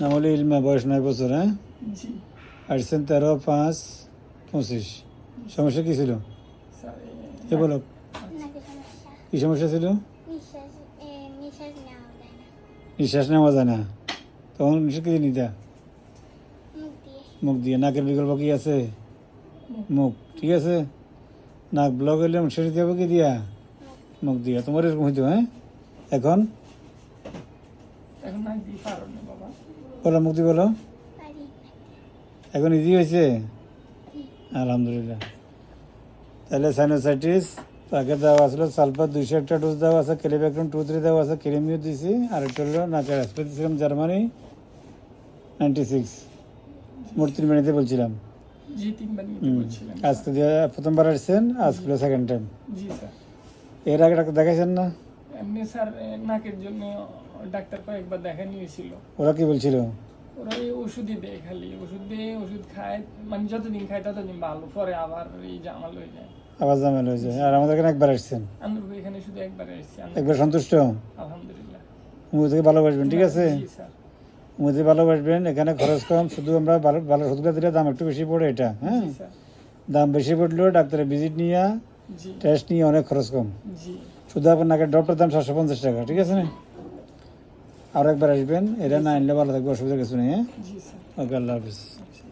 নামলে ইলমা, বয়স 9 বছর। হ্যাঁ, জি আসছেন 13/5/25। সমস্যা কি ছিল স্যার এ বলো, নাকি সমস্যা? কি সমস্যা ছিল? নিঃশ্বাস নিঃশ্বাস নেওয়া যায় না। নিঃশ্বাস নেওয়া যায় না, তখন নিঃশ্বাস কি নিতা? মুখ দিয়ে। মুখ দিয়ে। নাকের বিকল্প কি আছে? মুখ। ঠিক আছে, নাক ব্লক হইলে নিঃশ্বাস নিতে হবে কি দিয়া? মুখ দিয়া। তোমার এরকম হইতো? হ্যাঁ, এখন এখন নাক দিয়ে পারো না বাবা। বলো, মুখ দিয়ে বলো। পারি। এখন ইজি হয়েছে, আলহামদুলিল্লাহ। তাহলে সাইনোসাইটিস তাকে দেওয়া আসলে সালফার 200 একটা ডোজ দেওয়া আছে, ক্যালিব্যাক্টন 2-3 দেওয়া আছে, ক্রিমিও দিছি, আর একটা হলো নাকের অ্যাসপে দিয়েছিলাম জার্মানি 96, মোট 3 মিনিটে বলছিলাম। জি 3বার নিতে বলছিলেন আজকে দিয়ে প্রথমবার আসছেন, আজকে সেকেন্ড টাইম। জি স্যার। এর আগে ডাক্তার দেখাইছেন না? এমনি স্যার নাকের জন্য ডাক্তার কয়েকবার দেখা নিয়েছিল। ওরা কি বলছিল? ওরা এই ওষুধই দেয়, খালি ওষুধ দিয়ে ওষুধ খায়, মানে যতদিন খায় ততদিন ভালো, পরে আবার এই জামাল হয়ে যায়। আবার ঝামেলা হয়েছে। আর আমাদের এখানে একবার আসছেন, আমরা এখানে শুধু একবারে এসেছি, একবার সন্তুষ্ট? আলহামদুলিল্লাহ। মুখ থেকে ভালোবাসবেন, ঠিক আছে? জি স্যার। মুখ থেকে ভালোবাসবেন, এখানে খরচ কম, শুধু আমরা ভালো ভালো ওষুধগুলো দিলে দাম একটু বেশি পড়ে এটা। হ্যাঁ, জি স্যার। দাম বেশি পড়লেও ডাক্তারের ভিজিট নিয়ে, জি টেস্ট নিয়ে অনেক খরচ কম। জি শুধু আপনার নাকের ডক্টর দাম 750 টাকা, ঠিক আছে না? আর একবার আসবেন, এটা না আনলে ভালো থাকবে, অসুবিধা কিছু নেই। হ্যাঁ, জি স্যার। ওকে, আল্লাহ হাফিজ। আচ্ছা।